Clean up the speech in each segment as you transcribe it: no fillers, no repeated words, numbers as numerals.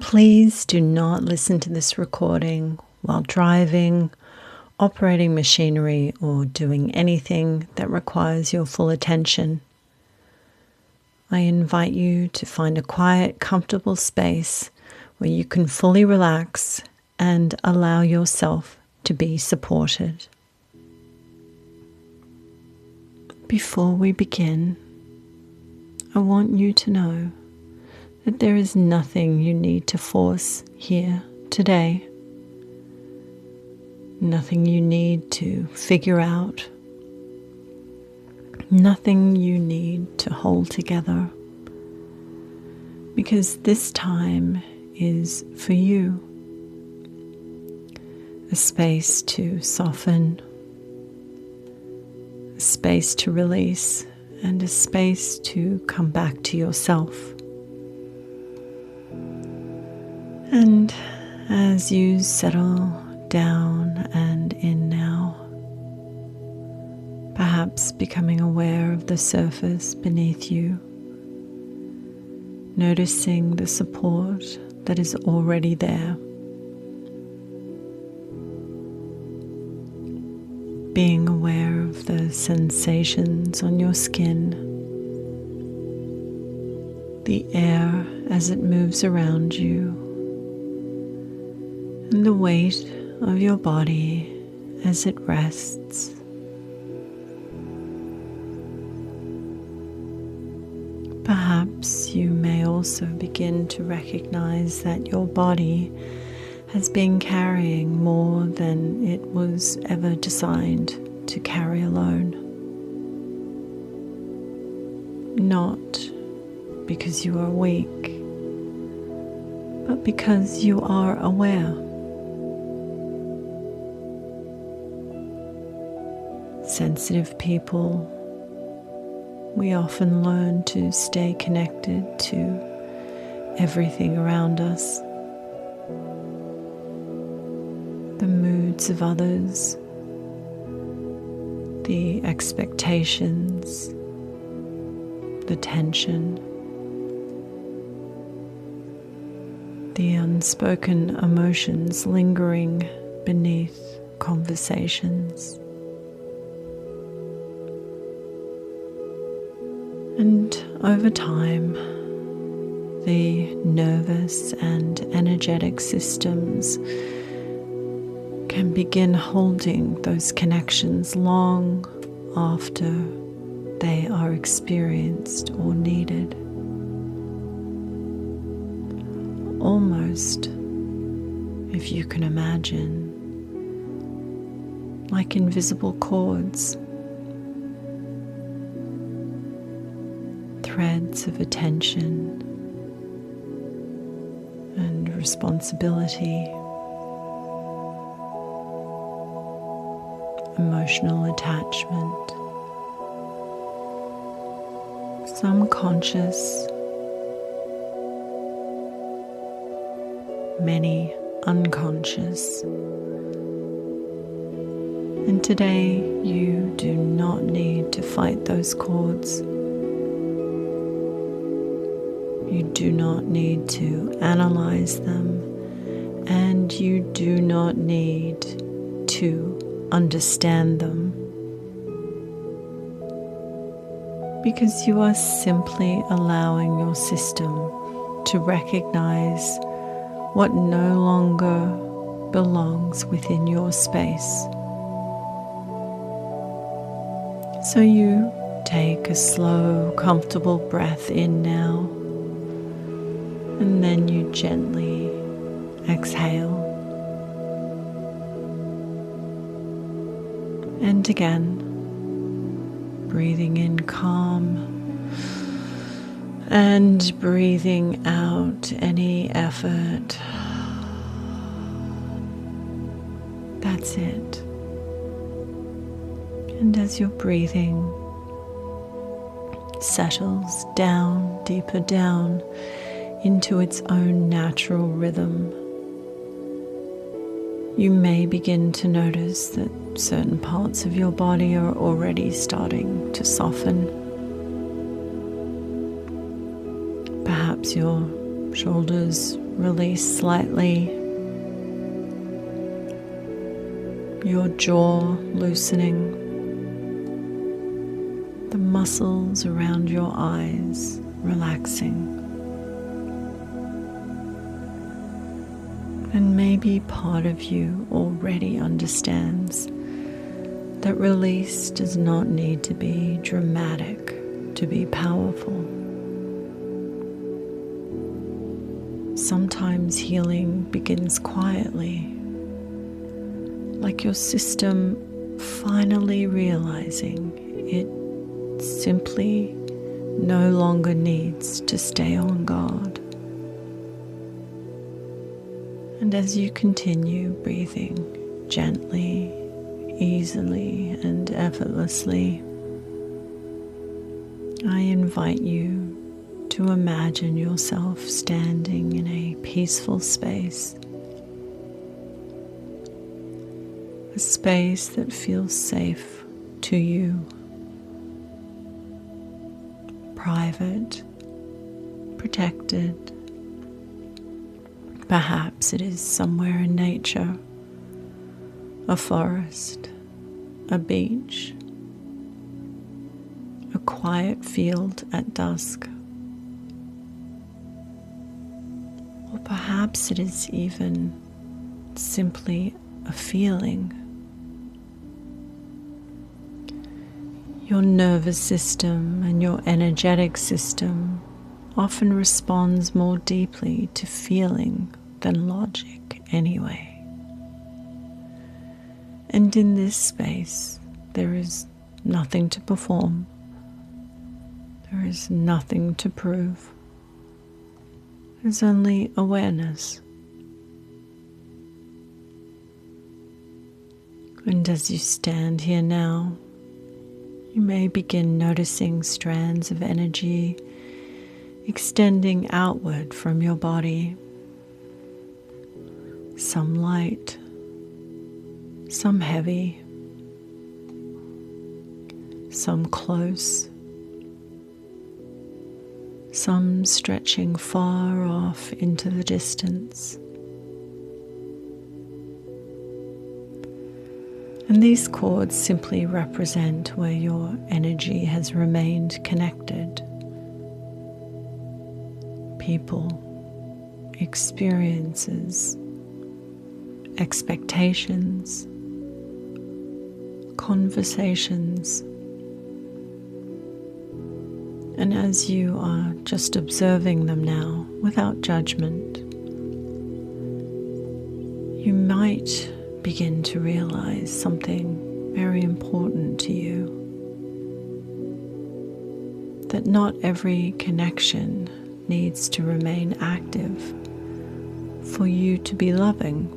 Please do not listen to this recording while driving, operating machinery, or doing anything that requires your full attention. I invite you to find a quiet, comfortable space where you can fully relax and allow yourself to be supported. Before we begin, I want you to know that there is nothing you need to force here today. Nothing you need to figure out. Nothing you need to hold together. Because this time is for you. A space to soften, a space to release, and a space to come back to yourself. And as you settle down and in now, perhaps becoming aware of the surface beneath you, noticing the support that is already there, being aware of the sensations on your skin, the air as it moves around you, and the weight of your body as it rests. Perhaps you may also begin to recognize that your body has been carrying more than it was ever designed to carry alone. Not because you are weak, but because you are aware. Sensitive people, we often learn to stay connected to everything around us. The moods of others, the expectations, the tension, the unspoken emotions lingering beneath conversations. And over time, the nervous and energetic systems can begin holding those connections long after they are experienced or needed. Almost, if you can imagine, like invisible cords, threads of attention and responsibility, emotional attachment, some conscious, many unconscious. And today you do not need to fight those cords. You do not need to analyze them, and you do not need to understand them, because you are simply allowing your system to recognize what no longer belongs within your space. So you take a slow, comfortable breath in now, and then you gently exhale. And again, breathing in calm and breathing out any effort. That's it. And as your breathing settles down, deeper down into its own natural rhythm, you may begin to notice that certain parts of your body are already starting to soften. Perhaps your shoulders release slightly, your jaw loosening, the muscles around your eyes relaxing. And maybe part of you already understands that release does not need to be dramatic to be powerful. Sometimes healing begins quietly, like your system finally realizing it simply no longer needs to stay on guard. And as you continue breathing gently, easily, and effortlessly, I invite you to imagine yourself standing in a peaceful space, a space that feels safe to you, private, protected. Perhaps it is somewhere in nature, a forest, a beach, a quiet field at dusk. Or perhaps it is even simply a feeling. Your nervous system and your energetic system often responds more deeply to feeling than logic anyway. And in this space, there is nothing to perform. There is nothing to prove. There's only awareness. And as you stand here now, you may begin noticing strands of energy extending outward from your body. Some light, some heavy, some close, some stretching far off into the distance. And these cords simply represent where your energy has remained connected. People, experiences, expectations, conversations. And as you are just observing them now without judgment, you might begin to realize something very important to you. That not every connection needs to remain active for you to be loving.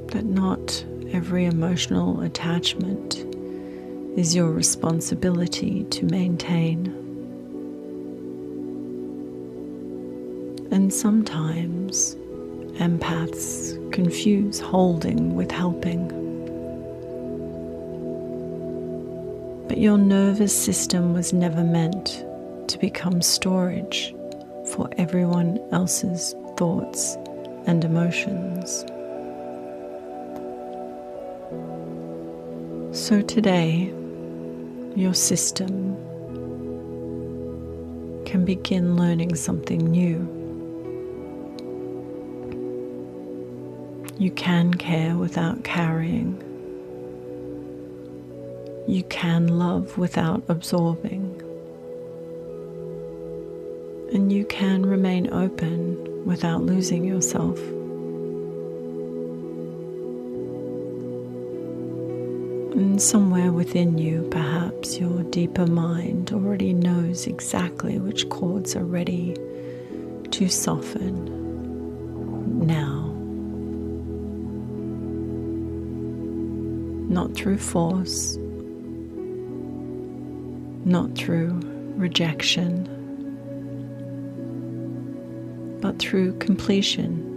That not every emotional attachment is your responsibility to maintain. And sometimes empaths confuse holding with helping. But your nervous system was never meant to become storage for everyone else's thoughts and emotions. So today, your system can begin learning something new. You can care without carrying. You can love without absorbing. And you can remain open without losing yourself. And somewhere within you, perhaps your deeper mind already knows exactly which chords are ready to soften now. Not through force, not through rejection, but through completion.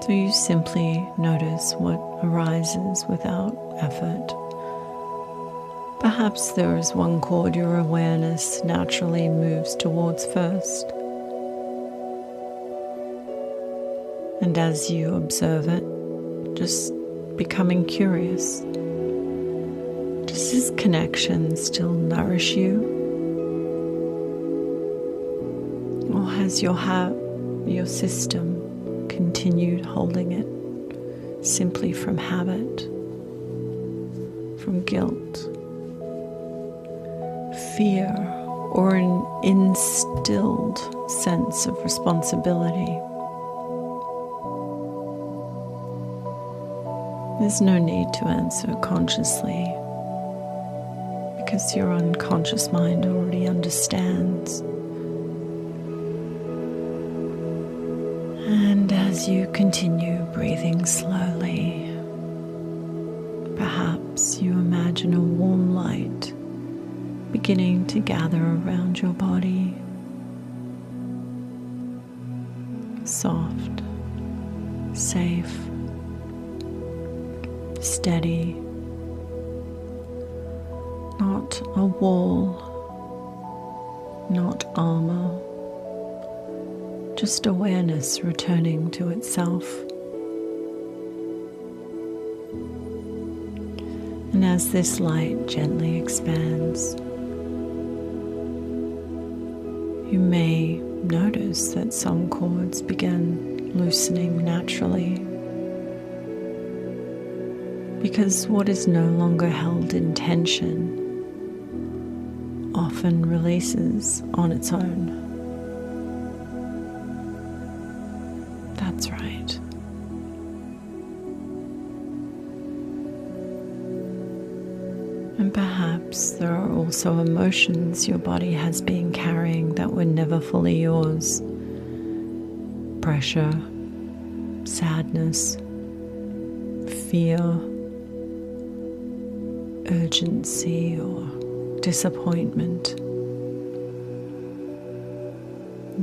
So you simply notice what arises without effort. Perhaps there is one chord your awareness naturally moves towards first. And as you observe it, just becoming curious, does this connection still nourish you? Or has your system continued holding it simply from habit, from guilt, fear, or an instilled sense of responsibility? There's no need to answer consciously, because your unconscious mind already understands. And as you continue breathing slowly, perhaps you imagine a warm light beginning to gather around your body. Soft, safe, steady, not a wall, not armor, just awareness returning to itself. And as this light gently expands, you may notice that some cords begin loosening naturally, because what is no longer held in tension often releases on its own. That's right. And perhaps there are also emotions your body has been carrying that were never fully yours. Pressure, sadness, fear, urgency, or disappointment.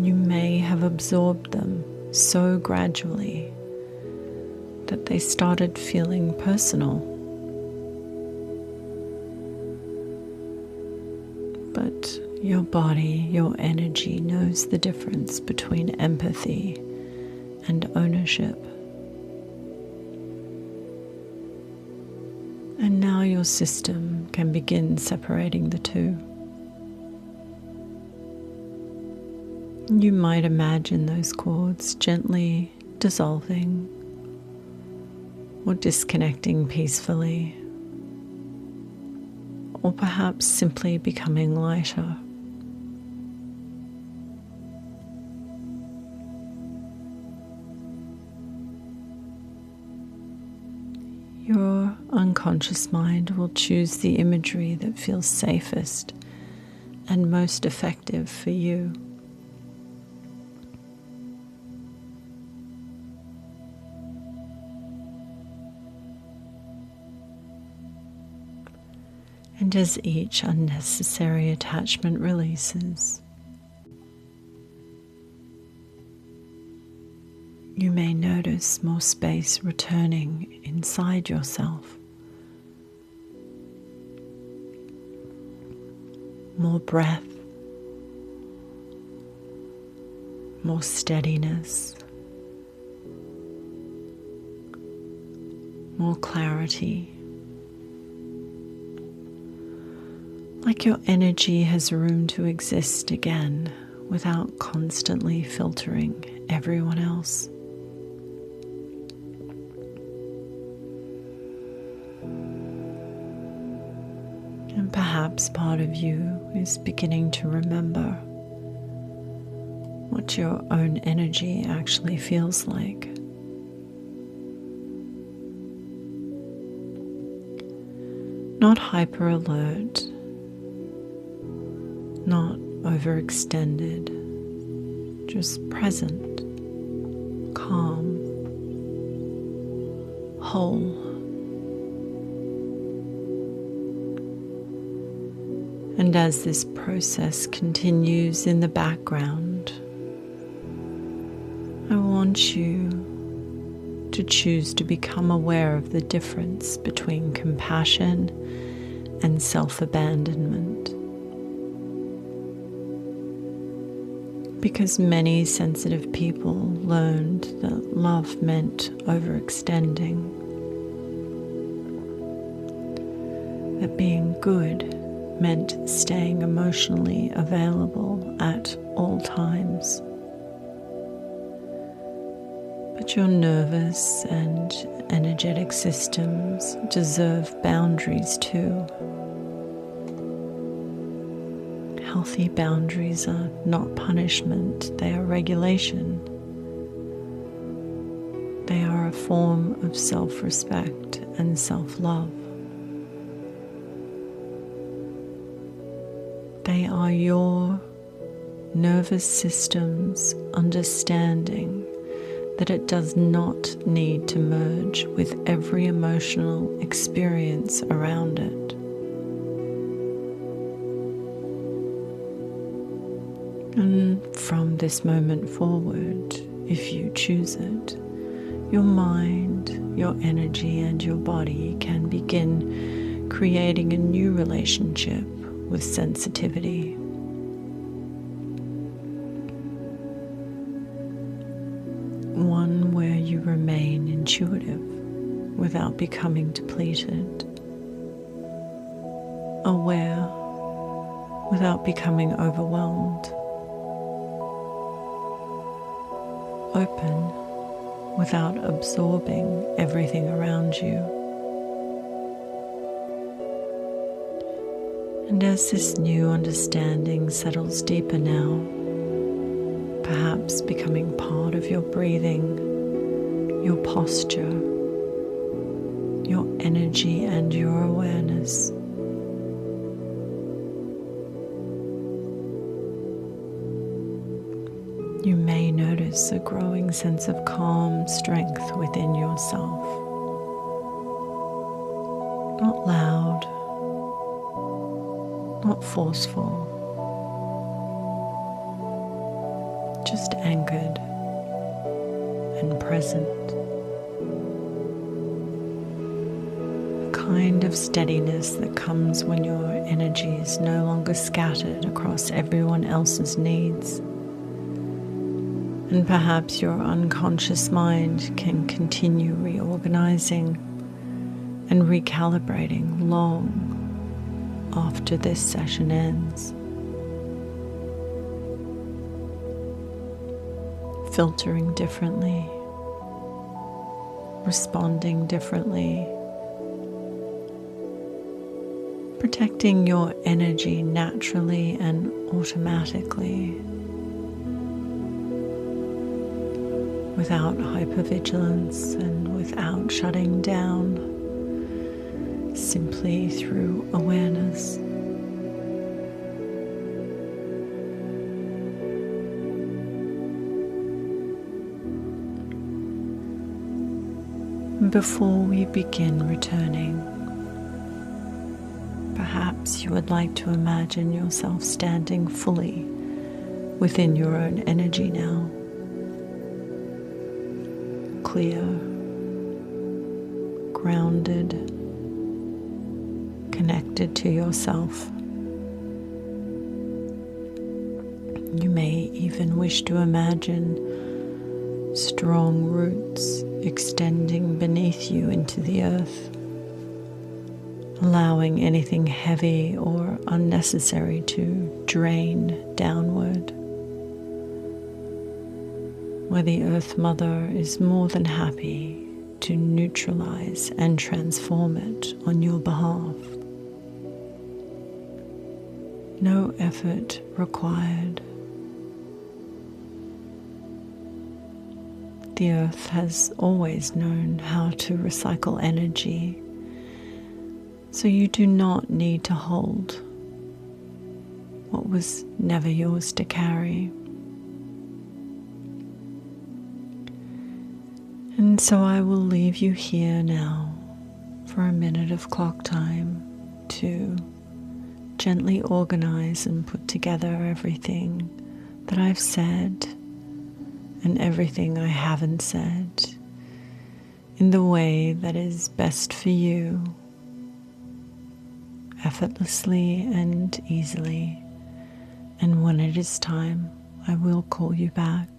You may have absorbed them so gradually that they started feeling personal. But your body, your energy knows the difference between empathy and ownership. And now your system can begin separating the two. You might imagine those cords gently dissolving or disconnecting peacefully, or perhaps simply becoming lighter. Your unconscious mind will choose the imagery that feels safest and most effective for you. And as each unnecessary attachment releases, you may notice more space returning inside yourself, more breath, more steadiness, more clarity. Like your energy has room to exist again without constantly filtering everyone else. And perhaps part of you is beginning to remember what your own energy actually feels like. Not hyper alert, not overextended, just present, calm, whole. And as this process continues in the background, I want you to choose to become aware of the difference between compassion and self-abandonment. Because many sensitive people learned that love meant overextending, that being good meant staying emotionally available at all times. But your nervous and energetic systems deserve boundaries too. Healthy boundaries are not punishment, they are regulation. They are a form of self-respect and self-love. They are your nervous system's understanding that it does not need to merge with every emotional experience around it. And from this moment forward, if you choose it, your mind, your energy, and your body can begin creating a new relationship with sensitivity. One where you remain intuitive without becoming depleted, aware without becoming overwhelmed, open without absorbing everything around you. And as this new understanding settles deeper now, perhaps becoming part of your breathing, your posture, your energy and your awareness, you may notice a growing sense of calm strength within yourself. Not loud, not forceful, just anchored and present. A kind of steadiness that comes when your energy is no longer scattered across everyone else's needs. And perhaps your unconscious mind can continue reorganizing and recalibrating long after this session ends. Filtering differently, responding differently, protecting your energy naturally and automatically, without hypervigilance and without shutting down, simply through awareness. Before we begin returning, perhaps you would like to imagine yourself standing fully within your own energy now. Clear, grounded, connected to yourself. You may even wish to imagine strong roots extending beneath you into the earth, allowing anything heavy or unnecessary to drain downward, where the Earth Mother is more than happy to neutralize and transform it on your behalf. No effort required. The Earth has always known how to recycle energy, so you do not need to hold what was never yours to carry. And so I will leave you here now for a minute of clock time to gently organize and put together everything that I've said and everything I haven't said in the way that is best for you effortlessly and easily. And when it is time, I will call you back.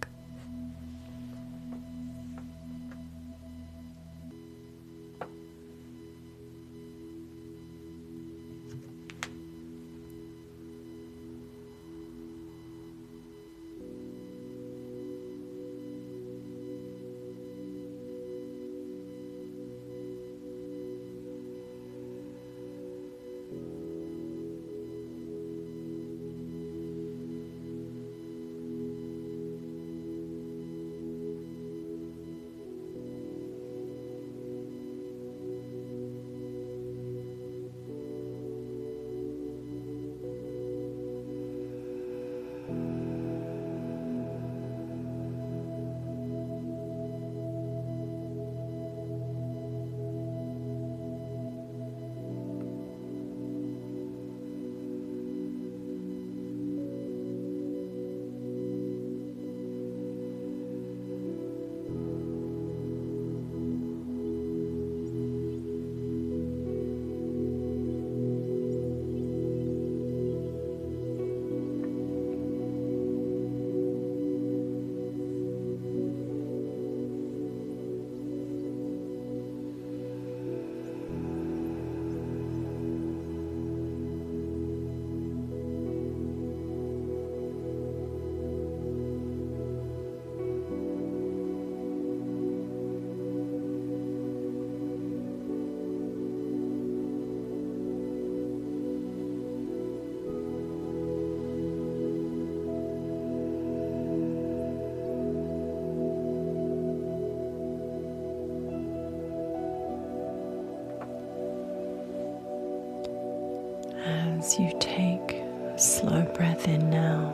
As you take a slow breath in now,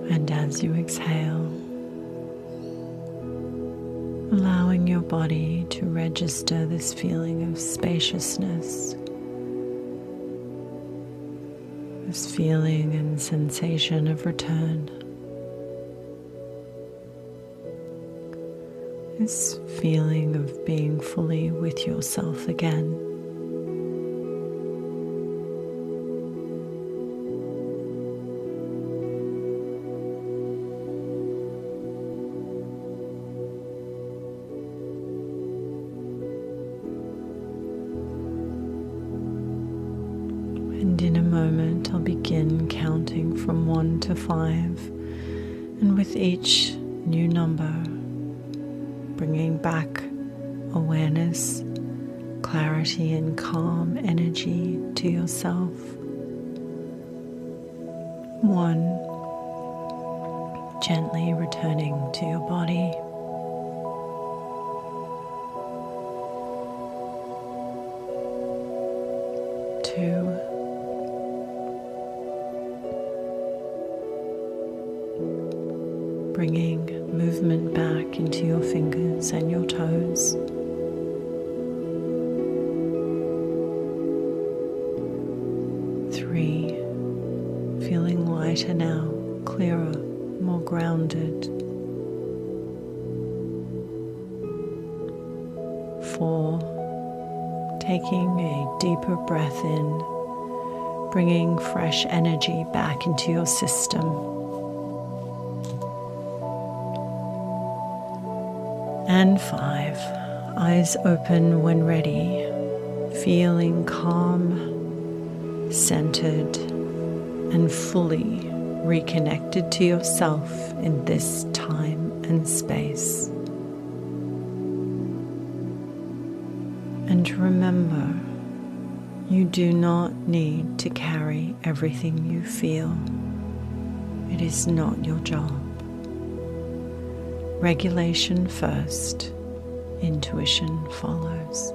and as you exhale, allowing your body to register this feeling of spaciousness, this feeling and sensation of return, this feeling of being fully with yourself again. And in a moment, I'll begin counting from 1 to 5, and with each new number, bringing back awareness, clarity, and calm energy to yourself. 1, gently returning to your body. 2, bringing movement back into your fingers and your toes. 3, feeling lighter now, clearer, more grounded. 4, taking a deeper breath in, bringing fresh energy back into your system. And 5, eyes open when ready, feeling calm, centered, and fully reconnected to yourself in this time and space. And remember, you do not need to carry everything you feel. It is not your job. Regulation first, intuition follows.